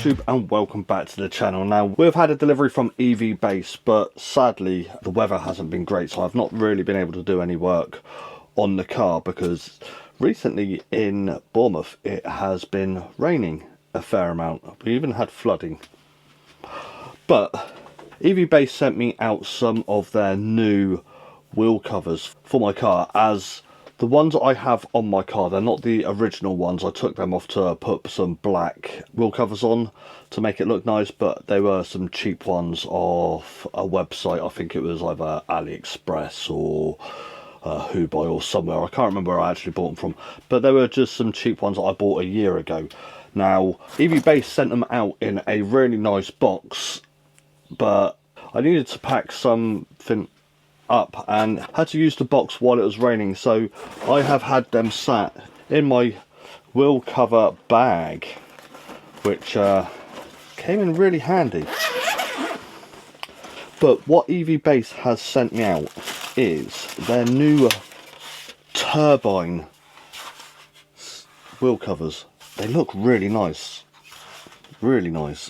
YouTube and welcome back to the channel. Now we've had a delivery from EVBASE, but sadly the weather hasn't been great, so I've not really been able to do any work on the car because recently in Bournemouth it has been raining a fair amount. We even had flooding. But EVBASE sent me out some of their new wheel covers for my car, as the ones I have on my car, they're not the original ones. I took them off to put some black wheel covers on to make it look nice, but they were some cheap ones off a website. I think it was either AliExpress or Hubcaps or somewhere. I can't remember where I actually bought them from, but they were just some cheap ones that I bought a year ago. Now EVBASE sent them out in a really nice box, but I needed to pack something up and had to use the box while it was raining, so I have had them sat in my wheel cover bag, which came in really handy. But what EVBASE has sent me out is their new Turbine wheel covers. They look really nice,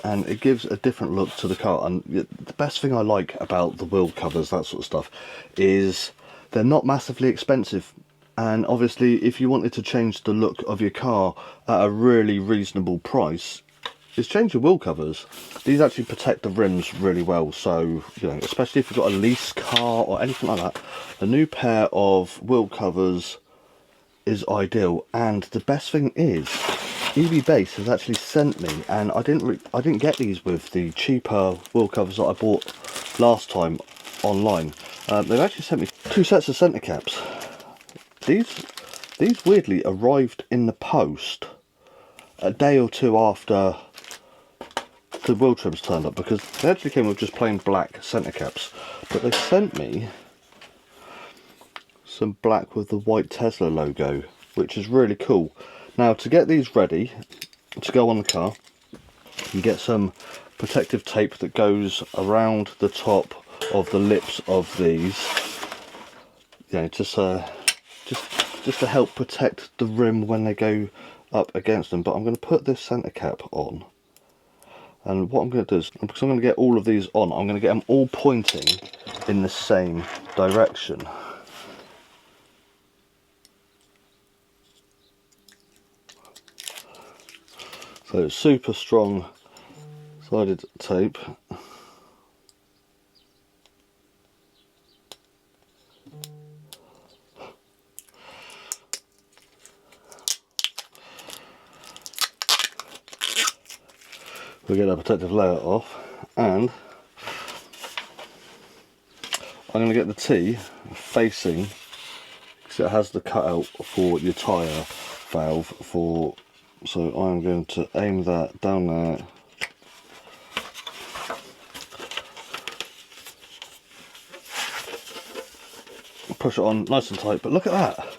and it gives a different look to the car. And the best thing I like about the wheel covers, that sort of stuff, is they're not massively expensive. And obviously if you wanted to change the look of your car at a really reasonable price, is change your wheel covers. These actually protect the rims really well, so you know, especially if you've got a lease car or anything like that, a new pair of wheel covers is ideal. And the best thing is, EVBASE has actually sent me, and I didn't get these with the cheaper wheel covers that I bought last time online. They've actually sent me 2 sets of centre caps. These weirdly arrived in the post a day or two after the wheel trims turned up, because they actually came with just plain black centre caps, but they sent me some black with the white Tesla logo, which is really cool. Now to get these ready to go on the car, you get some protective tape that goes around the top of the lips of these, you know, just to help protect the rim when they go up against them. But I'm going to put this centre cap on, and what I'm going to do is, because I'm going to get all of these on, I'm going to get them all pointing in the same direction. So it's super strong sided tape. We'll get that protective layer off, and I'm going to get the T facing, because it has the cutout for your tyre valve for. So I'm going to aim that down there, push it on nice and tight. But look at that,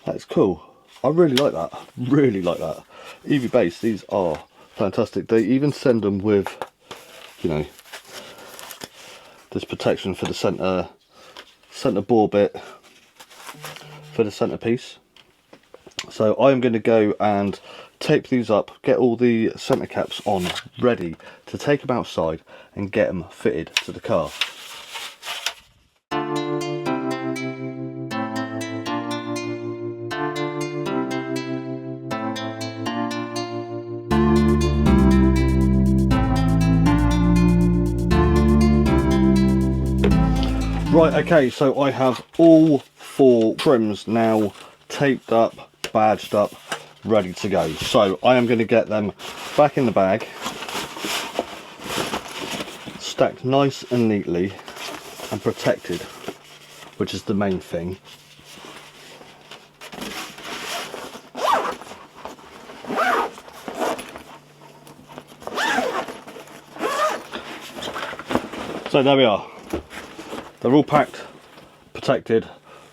that's cool. I really like that, EVBASE, these are fantastic. They even send them with, you know, this protection for the centre bore bit for the centerpiece. So I'm going to go and tape these up, get all the centre caps on, ready to take them outside and get them fitted to the car. Right, okay, so I have all 4 trims now taped up, badged up, ready to go. So I am going to get them back in the bag, stacked nice and neatly and protected, which is the main thing. So there we are. They're all packed, protected.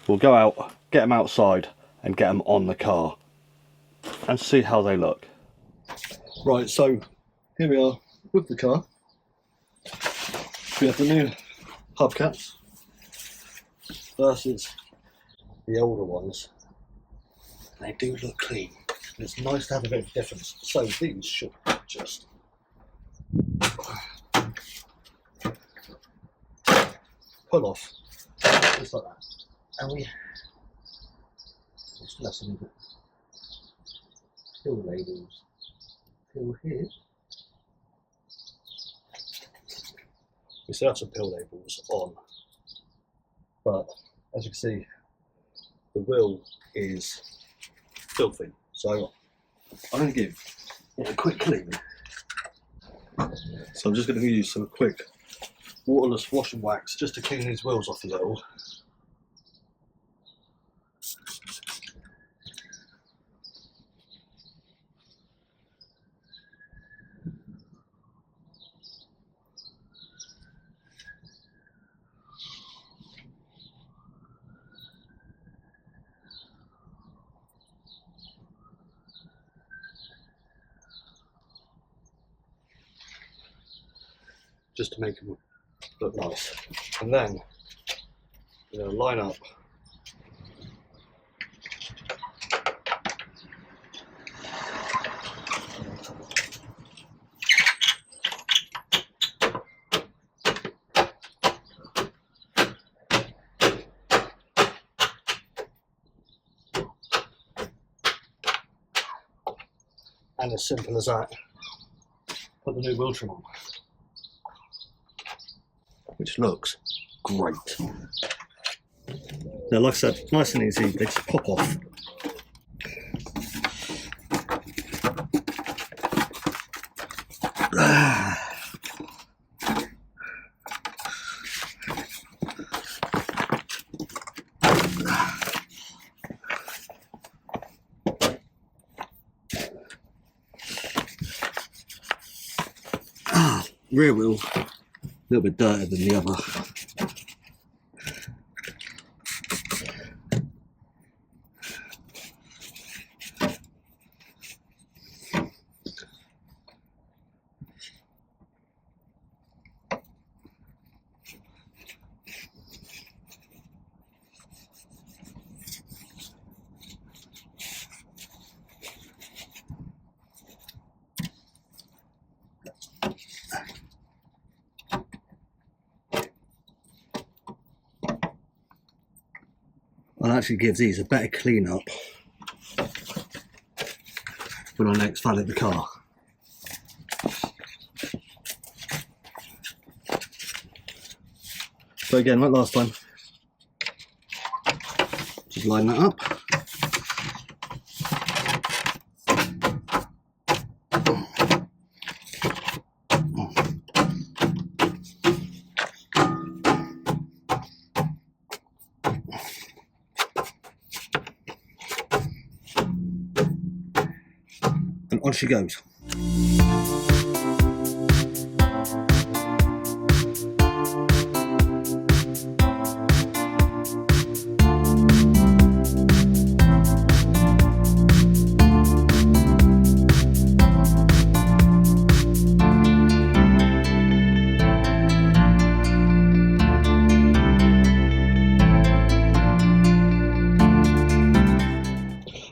We'll go out, get them outside and get them on the car and see how they look. Right, so here we are with the car. We have the new hubcaps versus the older ones. They do look clean. It's nice to have a bit of difference. So these should just pull off just like that, and we just lessen it. Pill labels, pill here. We still have some pill labels on, but as you can see, the wheel is filthy. So I'm going to give it a quick clean. So I'm just going to use some quick waterless wash and wax just to clean these wheels off a little. Just to make them look nice. And then we're going to line up and as simple as that, put the new wheel trim on, which looks great. Now, like I said, nice and easy, they just pop off. Rear wheel, a little bit dirtier than the other. I'll actually give these a better clean up when I next valet the car. So again, like last time, just line that up. And on she goes.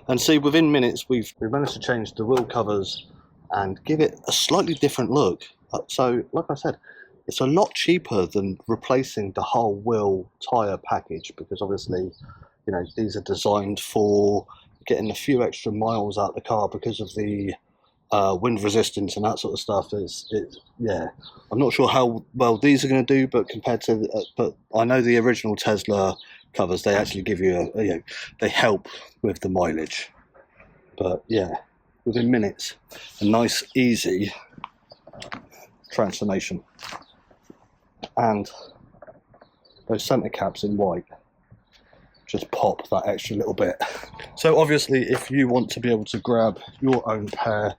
And see, within minutes we've managed to change the wheel covers and give it a slightly different look. So like I said, it's a lot cheaper than replacing the whole wheel tyre package, because obviously, you know, these are designed for getting a few extra miles out of the car because of the wind resistance and that sort of stuff. Yeah, I'm not sure how well these are going to do, but compared to but I know the original Tesla covers, they actually give you a, you know, they help with the mileage. But yeah, within minutes, a nice easy transformation. And those centre caps in white just pop that extra little bit. So obviously, if you want to be able to grab your own pair,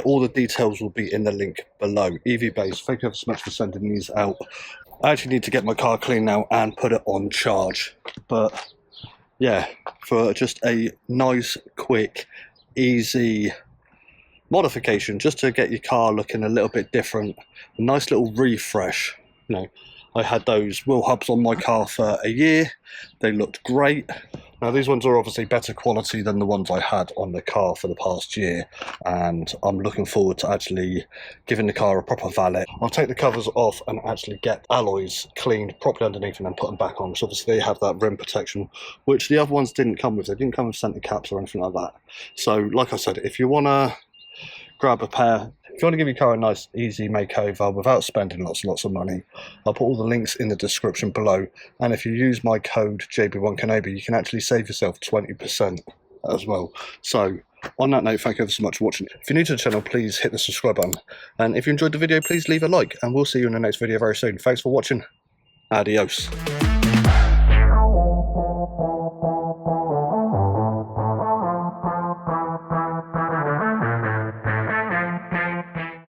all the details will be in the link below. EVBASE, thank you ever so much for sending these out. I actually need to get my car clean now and put it on charge. But yeah, for just a nice, quick, easy modification, just to get your car looking a little bit different, a nice little refresh. You know, I had those wheel hubs on my car for a year. They looked great. Now these ones are obviously better quality than the ones I had on the car for the past year, and I'm looking forward to actually giving the car a proper valet. I'll take the covers off and actually get alloys cleaned properly underneath and then put them back on, because obviously they have that rim protection, which the other ones didn't come with. They didn't come with center caps or anything like that. So like I said, if you want to grab a pair, if you want to give your car a nice easy makeover without spending lots and lots of money, I'll put all the links in the description below, and if you use my code JB1Kenobi you can actually save yourself 20% as well. So on that note, thank you ever so much for watching. If you're new to the channel, please hit the subscribe button, and if you enjoyed the video, please leave a like, and we'll see you in the next video very soon. Thanks for watching. Adios.